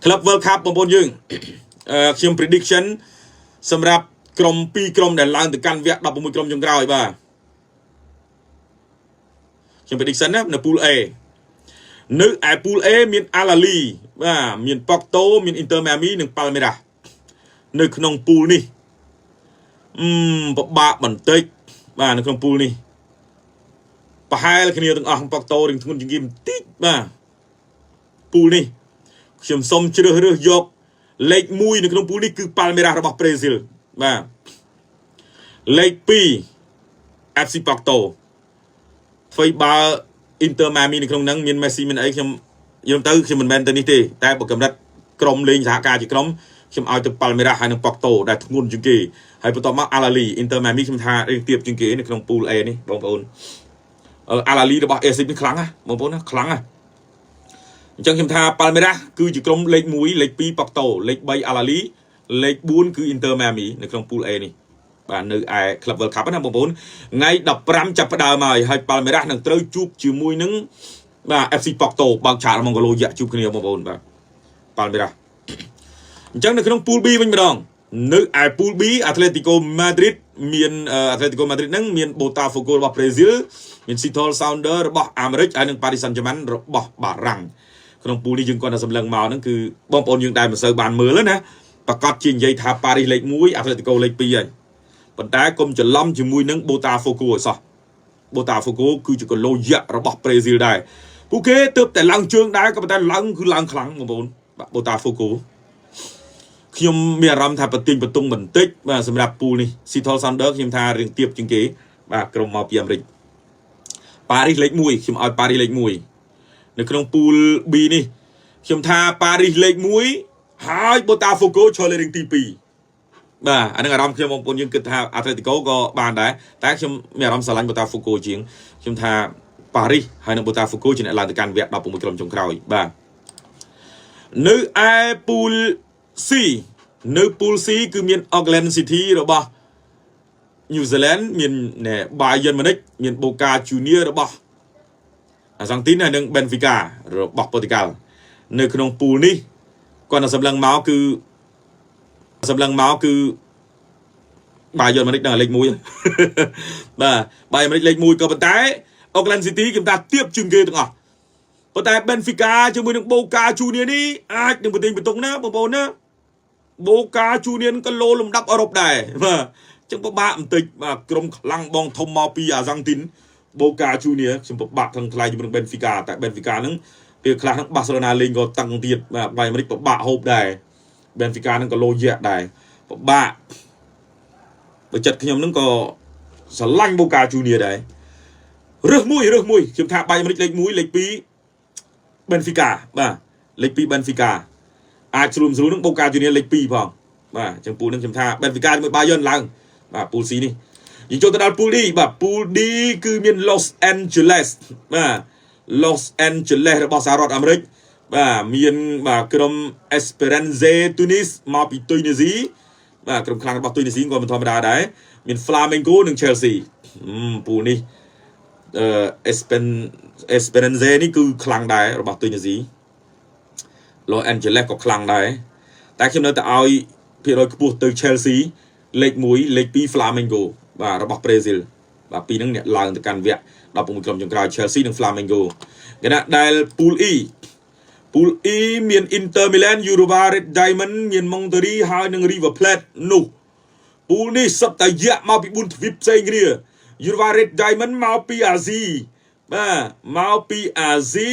Club World Cup បងប្អូនយើងខ្ញុំ prediction សម្រាប់ក្រុម2ក្រុមដែលឡើងទៅកាន់វគ្គ16ក្រុមចុងក្រោយបាទខ្ញុំ prediction ណានៅ Pool A នៅឯ Pool A មាន Al Ahly បាទមាន Porto មាន Inter Miami និង Palmeiras នៅក្នុង Pool នេះពិបាកបន្តិចបាទនៅក្នុង Pool នេះប្រហែលគ្នាទាំងអស់ Porto រៀងធ្ងន់ជាងគេបន្តិចបាទ Pool នេះខ្ញុំសូមជ្រើសរើសយកលេខ1នៅក្នុង Pool នេះគឺ Palmeiras របស់ប្រេស៊ីលបាទលេខ2 FC Porto ធ្វើបើ Inter Miami នៅក្នុងហ្នឹងមាន Messi មានអីខ្ញុំមិនមែនទៅនេះទេតែបើកម្រិតក្រុមលេងសហការជាក្រុមខ្ញុំឲ្យទៅ Palmeiras ហើយនឹង Porto ដែលធ្ងន់ជាងគេហើយបន្ទាប់មក Al Ahly Inter Miami ខ្ញុំថារៀងទាបជាងគេនៅក្នុង Pool A នេះបងប្អូនAl Ahly របស់ AC នេះខ្លាំងណាបងប្អូនណាខ្លាំងណាអញ្ចឹងខ្ញុំថា Palmeiras គឺជាក្រុមលេខ1លេខ2 Porto លេខ3 Al Ahly លេខ4គឺ Inter Miami នៅក្នុង Pool A នេះបាទនៅឯ Club World Cup ណាបងប្អូនថ្ងៃ15ចាប់ផ្ដើមហើយ Palmeiras នឹងត្រូវជួបជាមួយនឹងបាទ FC Porto បើកឆាកមកគីឡូយ៉ាជួបគ្នាបងប្អូនបាទ Palmeiras អញ្ចឹងនៅក្នុង Pool B វិញម្ដងនៅឯ Pool B Atletico Madrid មាន Atletico Madrid ហ្នឹងមាន Botafogo របស់ប្រេស៊ីលមាន Seattle Sounders របស់អាមេរិកហើយនិង Paris Saint-Germain របស់បារាំងក្នុង Pool នេះយើងគាត់តែសម្លឹងមកហ្នឹងគឺបងប្អូនយើងដែលមិនសូវបានមើលណាប្រកាសជានិយាយថា Paris លេខ1 Atletico លេខ2ហើយប៉ុន្តែកុំច្រឡំជាមួយនឹង Botafogo ឲ្យសោះ Botafogo គឺជាគីឡូយ៉ារបស់ប្រេស៊ីលដែរពួកគេទើបតែឡើងជើងដែរក៏ប៉ុន្តែឡើងគឺឡើងខ្លាំងបងប្អូនបាទ Botafogo ខ្ញុំមានអារម្មណ៍ថាបន្ទង់បន្តិចបាទសម្រាប់ Pool នេះ Seattle Sounders ខ្ញុំថារឿងទៀបជាងគេបាទក្រុមមកពីអាមេរិក Paris លេខ1ខ្ញុំឲ្យ Paris លេខ1នៅក្នុង Pool B នេះខ្ញុំថា Paris លេខ1ហើយ Botafogo ឈរលេខទី2បាទអានឹងអារម្មណ៍ខ្ញុំបងប្អូនយើងគិតថា Atletico ក៏បានដែរតែខ្ញុំមានអារម្មណ៍ស្រឡាញ់ Botafogo ជាងខ្ញុំថា Paris ហើយនឹង Botafogo ជាអ្នកឡើងទៅកាន់វគ្គ16ក្រុមចុងក្រោយបាទនៅឯ Pool C នៅ Pool C គឺមាន Auckland City របស់ New Zealand មាន Bayern Munich មាន Boca Juniors របស់អាសង់ទីនហើយនិង Benfica របស់ Portugal នៅក្នុង Pool នេះគាត់នៅសម្លឹងមកគឺ Bayern Munich នៅលេខ1បាទ Bayern Munich លេខ1ក៏ប៉ុន្តែ Auckland City គេថាទៀបជាងគេទាំងអស់ប៉ុន្តែ Benfica ជាមួយនឹង Boca Juniors នេះអាចនឹងបន្ទង់ណាបងប្អូនណា Boca Juniors ក៏លោលំដាប់អឺរ៉ុបដែរបាទអញ្ចឹងពិបាកបន្តិចបាទក្រុមខ្លាំងបងធំមកពីអាសង់ទីន Boca Juniors ខ្ញុំពិបាកទាំងថ្លៃជាមួយនឹង Benfica តែ Benfica ហ្នឹងពេលខ្លះហ្នឹង Barcelona លេងក៏តឹងទៀតបាទ Bayern Munich ពិបាកហូបដែរ Benfica ហ្នឹងក៏លោយៈដែរពិបាកបើចិត្តខ្ញុំហ្នឹងក៏ស្រឡាញ់ Boca Juniors ដែររើសមួយខ្ញុំថា Bayern Munich លេខ1លេខ2 Benfica បាទលេខ2 Benfica អាចស្រួលនឹង Boca Juniors លេខ2ផងបាទអញ្ចឹងពូនឹងខ្ញុំថា Benfica ជាមួយ Bayern ឡើងបាទ Pool C នេះយើងចូលទៅដល់ Pool D បាទ Pool D គឺមាន Los Angeles បាទ Los Angeles របស់សហរដ្ឋអាមេរិកបាទមានបាទក្រុម Esperance Tunis មកពីទុយនេស៊ីបាទក្រុមខ្លាំងរបស់ទុយនេស៊ីក៏មិនធម្មតាដែរមាន Flamengo និង Chelsea Pool នេះEsperance នេះគឺខ្លាំងដែររបស់ទុយនេស៊ី Los Angeles ក៏ខ្លាំងដែរតែខ្ញុំនៅតែឲ្យភាគរយខ្ពស់ទៅ Chelsea លេខ1លេខ2 Flamengo បាទរបស់ប្រេស៊ីលបាទពីរហ្នឹងអ្នកឡើងទៅកាន់វគ្គ16ក្រុមចុងក្រោយ Chelsea និង Flamengo គេណាដែល Pool E មាន Inter Milan Europa Red Diamond មាន Monterrey ហើយនិង River Plate នោះ Pool នេះសុទ្ធតែយ៉ាក់មកពី4ទ្វីបផ្សេងគ្នា Europa Red Diamond មកពីអាស៊ីបាទមកពីអាស៊ី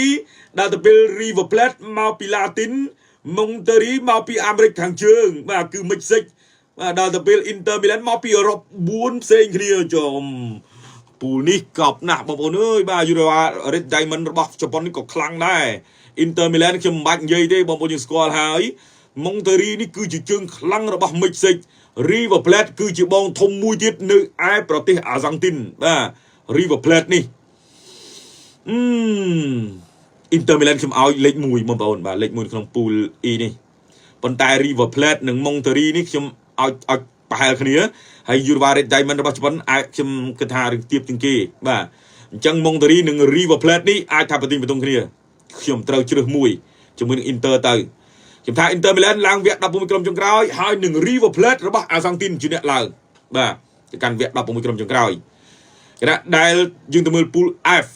ដល់ទៅពេល River Plate មកពីឡាទីន Monterrey មកពីអាមេរិកខាងជើងបាទគឺមិចសិចបាទដល់ទៅពេល Inter Milan មកពីអឺរ៉ុប4ផ្សេងគ្នាចំ Pool នេះកប់ណាស់បងប្អូនអើយបាទ Europa Red Diamond របស់ជប៉ុននេះក៏ខ្លាំងដែរ Inter Milan ខ្ញុំមិនបាច់និយាយទេបងប្អូនយើងស្គាល់ហើយ Monterrey នេះគឺជាជើងខ្លាំងរបស់មិចសិច River Plate គឺជាបងធំមួយទៀតនៅឯប្រទេសអាសង់ទីនបាទ River Plate នេះInter Milan ខ្ញុំឲ្យលេខ1បងប្អូនបាទលេខ1ក្នុង Pool E នេះប៉ុន្តែ River Plate និង Monterrey នេះខ្ញុំឲ្យប្រហែលគ្នាហើយ Europa Red Diamond របស់ជប៉ុនអាចខ្ញុំគិតថារឿងទៀបជាងគេបាទអញ្ចឹង Monterrey និង River Plate នេះអាចថាបន្ទង់គ្នាខ្ញុំត្រូវជ្រើសមួយជាមួយនឹង Inter ទៅ ខ្ញុំថា Inter Milan ឡើងវគ្គ16ក្រុមចុងក្រោយហើយនឹង River Plate របស់ Argentina ជាអ្នកឡើងបាទទៅកាន់វគ្គ16ក្រុមចុងក្រោយគណៈដែលយើងទៅមើល Pool F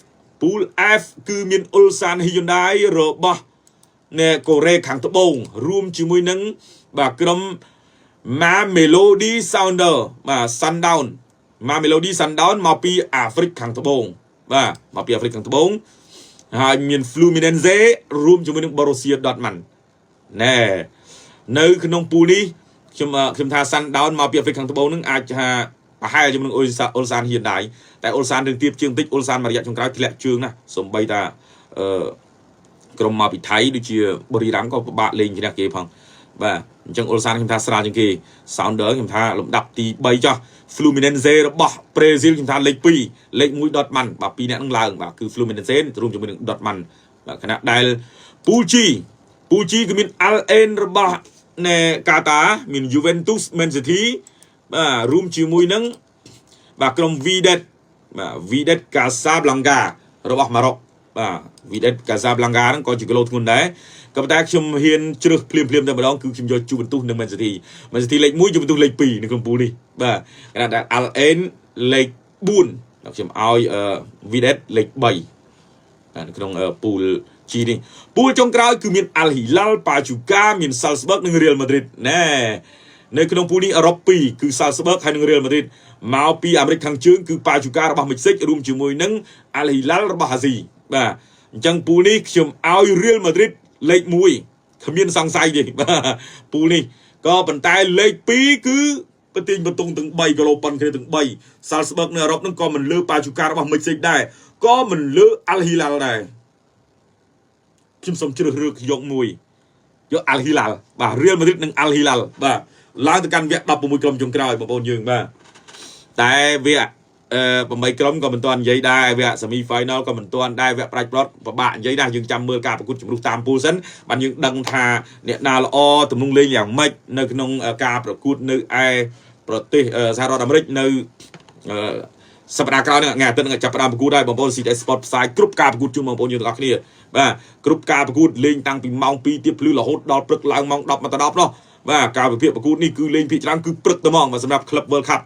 គឺមាន Ulsan Hyundai របស់នៅកូរ៉េខាងត្បូងរួមជាមួយនឹងបាទក្រុម Mamelodi Sounder បាទ Sundown Mamelodi Sundown មកពីអាហ្វ្រិកខាងត្បូងបាទមកពីអាហ្វ្រិកខាងត្បូងហើយមាន Fluminense រួមជាមួយនឹង Borussia Dortmund ណែនៅក្នុងពូលនេះខ្ញុំថា Sundown មកពីអាហ្វ្រិកខាងត្បូងនឹងអាចថាប្រហែលជាមួយនឹង Ulsan Hyundai តែ Ulsan រឿងទៀតជាងតិច Ulsan មួយរយៈចុងក្រោយធ្លាក់ជើងណាសំបីតាក្រុមមកពីថៃដូចជាបុរីរ៉ាំងក៏ពិបាកលេងឈ្នះគេផងបាទអញ្ចឹង Ulsan ខ្ញុំថាស្រាលជាងគេ Sounder ខ្ញុំថាលំដាប់ទី3ចុះ Fluminense របស់ Brazil ខ្ញុំថាលេខ2លេខ1 Dortmund បាទពីរអ្នកនឹងឡើងបាទគឺ Fluminense រួមជាមួយនឹង Dortmund បាទខណៈដែល Pool G គឺមាន Al Ain របស់នៅកាតាមាន Juventus Man City បាទរួមជាមួយនឹងបាទក្រុម Wydad Casablanca របស់ម៉ារ៉ុកបាទ Wydad Casablanca ហ្នឹងក៏ជាគីឡូធ្ងន់ដែរក៏ប៉ុន្តែខ្ញុំហ៊ានជ្រើសភ្លាមតែម្ដងគឺខ្ញុំយក Juventus និង Man City លេខ1 Juventus លេខ2នៅក្នុងពូលនេះបាទខណៈដែល Al Ain លេខ4ខ្ញុំឲ្យWydad លេខ3នៅក្នុងពូលG នេះពូលចុងក្រោយគឺមាន Al Hilal Pachuca មាន Salzburg និង Real Madrid ណែនៅក្នុងពូលនេះអឺរ៉ុប2គឺ Salzburg ហើយនិង Real Madrid មកពីអាមេរិកខាងជើងគឺ Pachuca របស់មិចស៊ិករួមជាមួយនឹង Al Hilal របស់អាស៊ីបាទអញ្ចឹងពូលនេះខ្ញុំឲ្យ Real Madrid លេខ1គ្មានសង្ស័យទេបាទពូលនេះក៏ប៉ុន្តែលេខ2គឺប្រទីងបន្ទង់ទាំង3គីឡូប៉ុនគ្នាទាំង3 Salzburg នៅអឺរ៉ុបហ្នឹងក៏មិនលើ Pachuca របស់មិចស៊ិកដែរក៏មិនលើ Al Hilal ដែរខ្ញុំសូមជ្រើសរើសយកយក Al Hilal បាទ Real Madrid និង Al Hilal បាទឡើងទៅកាន់វគ្គ16ក្រុមចុងក្រោយបងប្អូនយើងបាទតែវគ្គ8ក្រុមក៏មិនទាន់និយាយដែរវគ្គ semi final ក៏មិនទាន់ដែរវគ្គប្រាច់ប្លត់ពិបាកនិយាយណាយើងចាំមើលការប្រកួតជំរុះតាមពូលសិនបានយើងដឹងថាអ្នកណាល្អទំនងលេងយ៉ាងម៉េចនៅក្នុងការប្រកួតនៅឯប្រទេសសហរដ្ឋអាមេរិកនៅសប្តាហ៍ក្រោយនេះថ្ងៃអាទិត្យនឹងចាប់ផ្ដើមប្រកួតហើយបងប្អូន CTS Sport ផ្សាយគ្រប់ការប្រកួតជូនបងប្អូនយើងទាំងអស់គ្នាបាទគ្រប់ការប្រកួតលេងតាំងពីម៉ោង2ទៀបភ្លឺរហូតដល់ព្រឹកឡើងម៉ោង10មកដល់10នោះបាទការប្រកួតនេះគឺលេងភាគច្រើនគឺព្រឹកតែហ្មងសម្រាប់ Club World Cup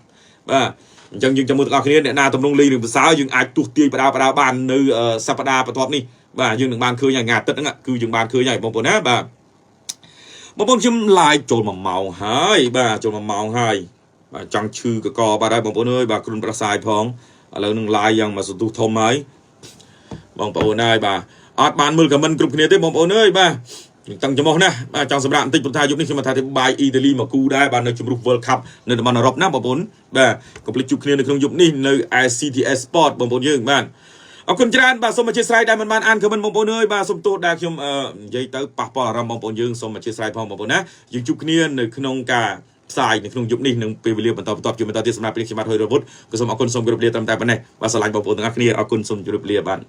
បាទអញ្ចឹងយើងចាំមើលទាំងអស់គ្នាអ្នកណាទំនងលេងរឿងភាសាយើងអាចទស្សទាយបដាបាននៅសប្តាហ៍បន្ទាប់នេះបាទយើងនឹងបានឃើញថ្ងៃអាទិត្យហ្នឹងគឺយើងបានឃើញហើយបងប្អូនណាបាទបងប្អូនខ្ញុំ live ចូល1ម៉ោងហើយបាទចូល1ម៉ោងហើយបាទចង់ឈឺកកបាទហើយបងប្អូនអើយបាទគ្រុនប្រសាយផងឥឡូវនឹង live យ៉ាងមកសន្ទុះធំហើយបងប្អូនហើយបាទអត់បានមើល comment គ្រប់គ្នាទេបងប្អូនអើយបាទតាំងចំោះណាបាទចង់សម្រាប់បន្តិចព្រោះថាយប់នេះខ្ញុំថាទៅបាយអ៊ីតាលីមកគូដែរបាទនៅជំរុះ World Cup នៅតំបន់អឺរ៉ុបណាបងប្អូនបាទកុំភ្លេចជួបគ្នានៅក្នុងយប់នេះនៅ CTS Sport បងប្អូនយើងបាទអរគុណច្រើនបាទសូមអធិស្ឋានដែលមិនបានអាន comment បងប្អូនអើយបាទសូមទោសដែលខ្ញុំនិយាយទៅប៉ះពាល់អារម្មណ៍បងប្អូនយើងសូមអធិស្ឋានផងបងប្អូនណាយើងជួបគ្នានៅក្នុងការផ្សាយនៅក្នុងយប់នេះនឹងពេលវេលាបន្តជាបន្តទៀតសម្រាប់ពេលខ្ញុំបាទហុយរវុធក៏សូមអរគុណសូមគោរពលាត្រឹមតែប៉ុណ្ណេះបាទស្រឡាញ់បងប្អូនទាំងអស់គ្នាអរគុណសូមជម្រាបលាបាទ